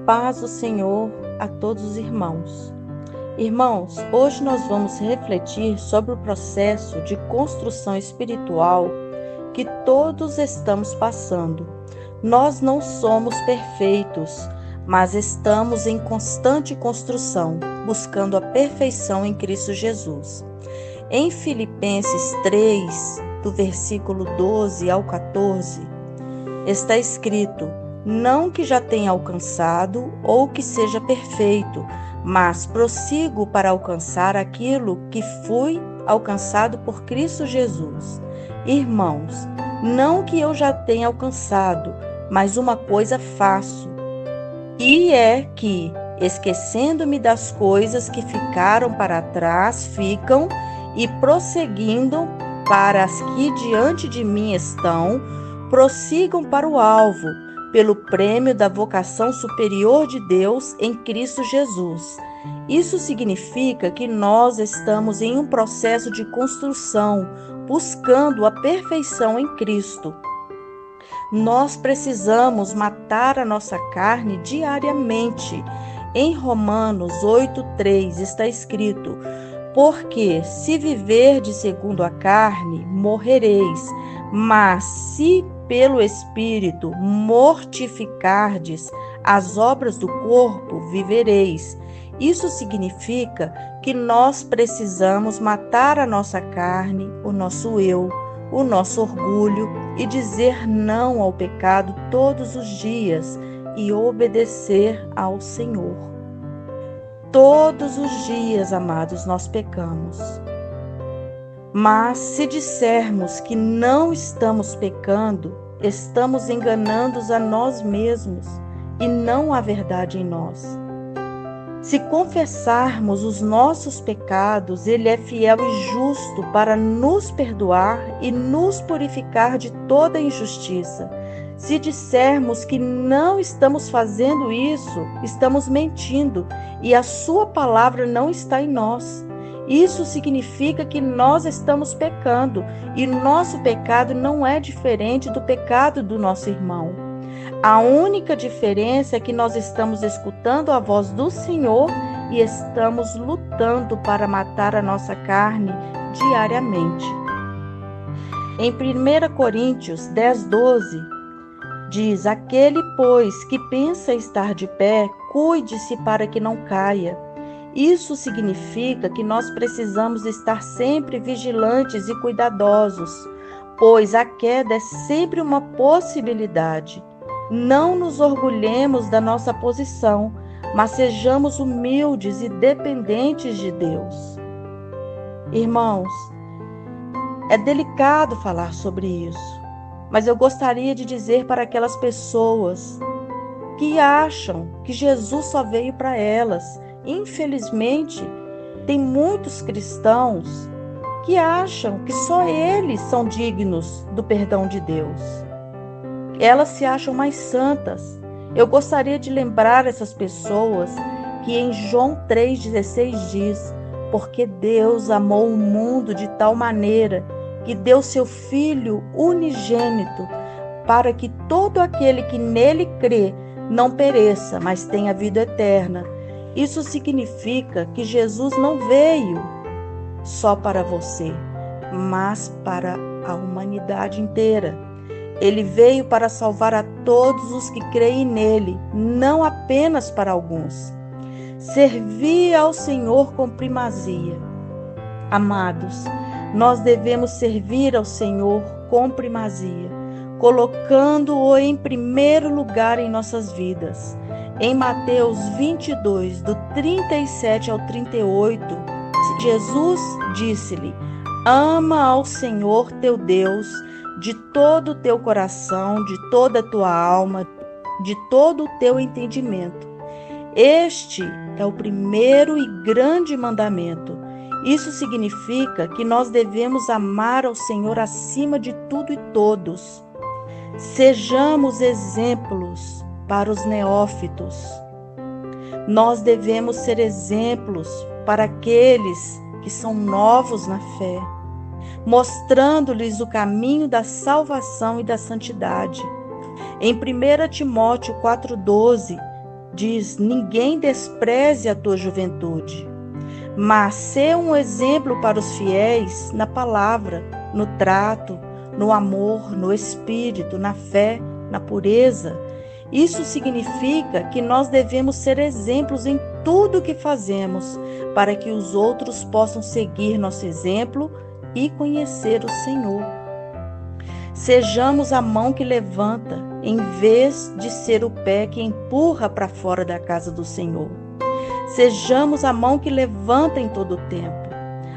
paz do Senhor a todos os irmãos. Irmãos, hoje nós vamos refletir sobre o processo de construção espiritual que todos estamos passando. Nós não somos perfeitos, mas estamos em constante construção, buscando a perfeição em Cristo Jesus. Em Filipenses 3, do versículo 12 ao 14, está escrito: não que já tenha alcançado ou que seja perfeito, mas prossigo para alcançar aquilo que fui alcançado por Cristo Jesus. Irmãos, não que eu já tenha alcançado, mas uma coisa faço, e é que, esquecendo-me das coisas que ficaram para trás, ficam e prosseguindo para as que diante de mim estão, prossigam para o alvo, pelo prêmio da vocação superior de Deus em Cristo Jesus. Isso significa que nós estamos em um processo de construção, buscando a perfeição em Cristo. Nós precisamos matar a nossa carne diariamente. Em Romanos 8:3 está escrito: porque se viverdes segundo a carne, morrereis, mas se pelo Espírito mortificardes as obras do corpo, vivereis. Isso significa que nós precisamos matar a nossa carne, o nosso eu, o nosso orgulho e dizer não ao pecado todos os dias e obedecer ao Senhor. Todos os dias, amados, nós pecamos. Mas se dissermos que não estamos pecando, estamos enganando a nós mesmos e não a verdade em nós. Se confessarmos os nossos pecados, Ele é fiel e justo para nos perdoar e nos purificar de toda injustiça. Se dissermos que não estamos fazendo isso, estamos mentindo e a Sua palavra não está em nós. Isso significa que nós estamos pecando e nosso pecado não é diferente do pecado do nosso irmão. A única diferença é que nós estamos escutando a voz do Senhor e estamos lutando para matar a nossa carne diariamente. Em 1 Coríntios 10:12, diz: aquele, pois, que pensa estar de pé, cuide-se para que não caia. Isso significa que nós precisamos estar sempre vigilantes e cuidadosos, pois a queda é sempre uma possibilidade. Não nos orgulhemos da nossa posição, mas sejamos humildes e dependentes de Deus. Irmãos, é delicado falar sobre isso, mas eu gostaria de dizer para aquelas pessoas que acham que Jesus só veio para elas. Infelizmente, tem muitos cristãos que acham que só eles são dignos do perdão de Deus. Elas se acham mais santas. Eu gostaria de lembrar essas pessoas que em João 3,16 diz: porque Deus amou o mundo de tal maneira que deu seu Filho unigênito, para que todo aquele que nele crê não pereça, mas tenha vida eterna. Isso significa que Jesus não veio só para você, mas para a humanidade inteira. Ele veio para salvar a todos os que creem nele, não apenas para alguns. Servir ao Senhor com primazia. Amados, nós devemos servir ao Senhor com primazia, colocando-o em primeiro lugar em nossas vidas. Em Mateus 22, do 37 ao 38, Jesus disse-lhe: ama ao Senhor teu Deus de todo o teu coração, de toda a tua alma, de todo o teu entendimento. Este é o primeiro e grande mandamento. Isso significa que nós devemos amar ao Senhor acima de tudo e todos. Sejamos exemplos para os neófitos. Nós devemos ser exemplos para aqueles que são novos na fé, mostrando-lhes o caminho da salvação e da santidade. Em 1 Timóteo 4,12, diz: ninguém despreze a tua juventude, mas ser um exemplo para os fiéis na palavra, no trato, no amor, no espírito, na fé, na pureza. Isso significa que nós devemos ser exemplos em tudo o que fazemos, para que os outros possam seguir nosso exemplo e conhecer o Senhor. Sejamos a mão que levanta, em vez de ser o pé que empurra para fora da casa do Senhor. Sejamos a mão que levanta em todo o tempo.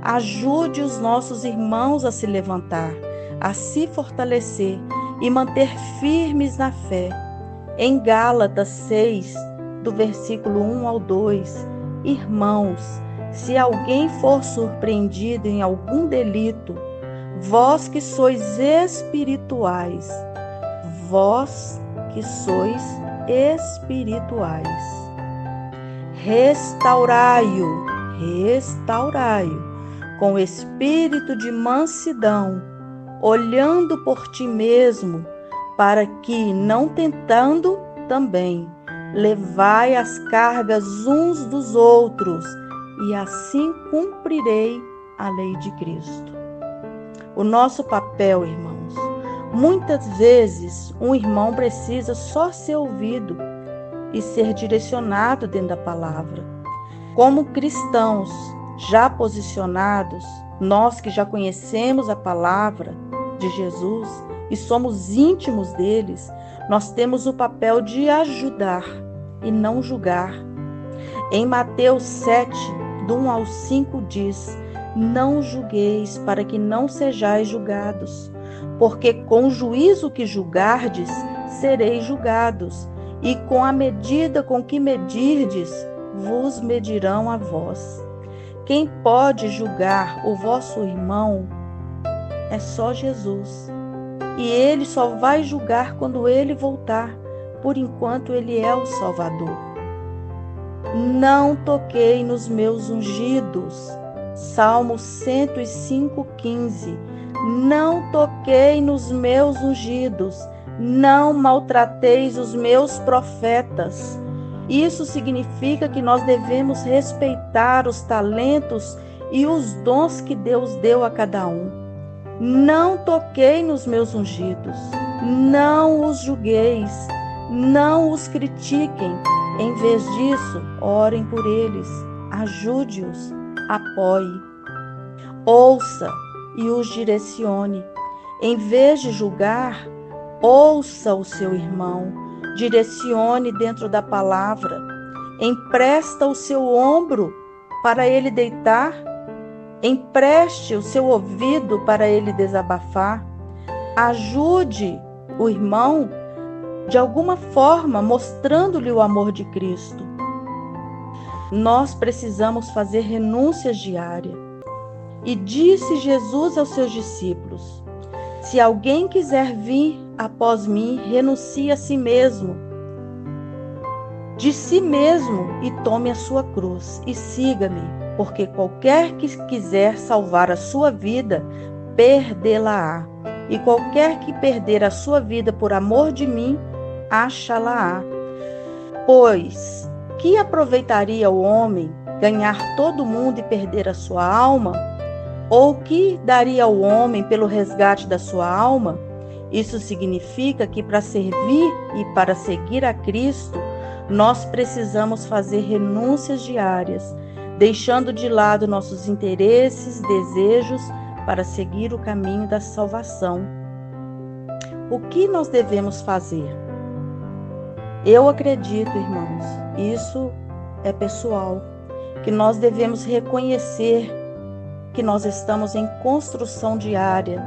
Ajude os nossos irmãos a se levantar, a se fortalecer e manter firmes na fé. Em Gálatas 6, do versículo 1 ao 2, irmãos, se alguém for surpreendido em algum delito, vós que sois espirituais, restaurai-o com espírito de mansidão, olhando por ti mesmo, para que, não tentando também, levai as cargas uns dos outros, e assim cumprirei a lei de Cristo. O nosso papel, irmãos, muitas vezes um irmão precisa só ser ouvido e ser direcionado dentro da palavra. Como cristãos já posicionados, nós que já conhecemos a palavra de Jesus e somos íntimos deles, nós temos o papel de ajudar e não julgar. Em Mateus 7, do 1 ao 5 diz: não julgueis, para que não sejais julgados, porque com o juízo que julgardes, sereis julgados, e com a medida com que medirdes, vos medirão a vós. Quem pode julgar o vosso irmão é só Jesus. E ele só vai julgar quando ele voltar. Por enquanto, ele é o Salvador. Não toquei nos meus ungidos. Salmo 105:15. Não toquei nos meus ungidos. Não maltrateis os meus profetas. Isso significa que nós devemos respeitar os talentos e os dons que Deus deu a cada um. Não toquei nos meus ungidos, não os julgueis, não os critiquem. Em vez disso, orem por eles, ajude-os, apoie. Ouça e os direcione. Em vez de julgar, ouça o seu irmão, direcione dentro da palavra, empresta o seu ombro para ele deitar, empreste o seu ouvido para ele desabafar, ajude o irmão de alguma forma, mostrando-lhe o amor de Cristo. Nós precisamos fazer renúncias diárias. E disse Jesus aos seus discípulos: se alguém quiser vir após mim, renuncie a si mesmo, de si mesmo, e tome a sua cruz e siga-me, porque qualquer que quiser salvar a sua vida, perdê-la-á, e qualquer que perder a sua vida por amor de mim, achá-la-á. Pois que aproveitaria o homem ganhar todo o mundo e perder a sua alma? Ou que daria o homem pelo resgate da sua alma? Isso significa que para servir e para seguir a Cristo, nós precisamos fazer renúncias diárias, deixando de lado nossos interesses, desejos, para seguir o caminho da salvação. O que nós devemos fazer? Eu acredito, irmãos, isso é pessoal, que nós devemos reconhecer que nós estamos em construção diária,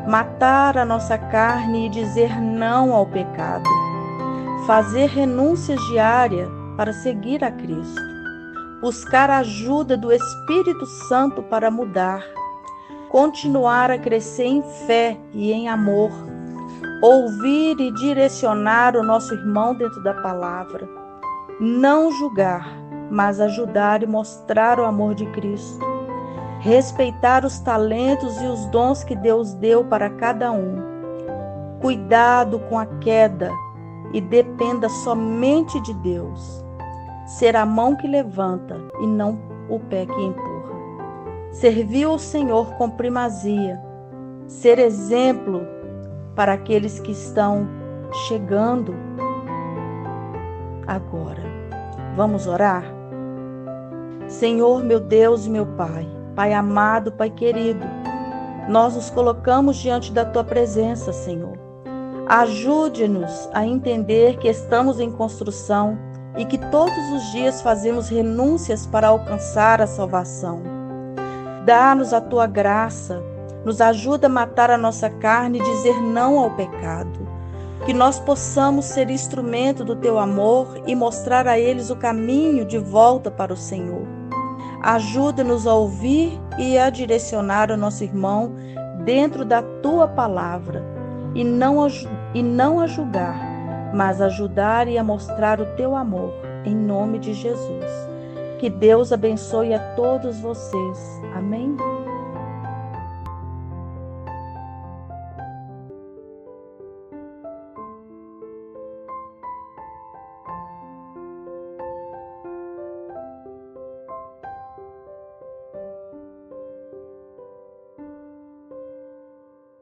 matar a nossa carne e dizer não ao pecado, fazer renúncias diárias para seguir a Cristo, buscar a ajuda do Espírito Santo para mudar, continuar a crescer em fé e em amor, ouvir e direcionar o nosso irmão dentro da palavra, não julgar, mas ajudar e mostrar o amor de Cristo, respeitar os talentos e os dons que Deus deu para cada um. Cuidado com a queda, e dependa somente de Deus. Ser a mão que levanta e não o pé que empurra. Servir ao Senhor com primazia. Ser exemplo para aqueles que estão chegando agora. Vamos orar? Senhor, meu Deus e meu Pai, Pai amado, Pai querido, nós nos colocamos diante da Tua presença, Senhor. Ajude-nos a entender que estamos em construção e que todos os dias fazemos renúncias para alcançar a salvação. Dá-nos a Tua graça, nos ajuda a matar a nossa carne e dizer não ao pecado. Que nós possamos ser instrumento do Teu amor e mostrar a eles o caminho de volta para o Senhor. Ajuda-nos a ouvir e a direcionar o nosso irmão dentro da Tua palavra e não a julgar, mas ajudar e a mostrar o Teu amor, em nome de Jesus. Que Deus abençoe a todos vocês. Amém?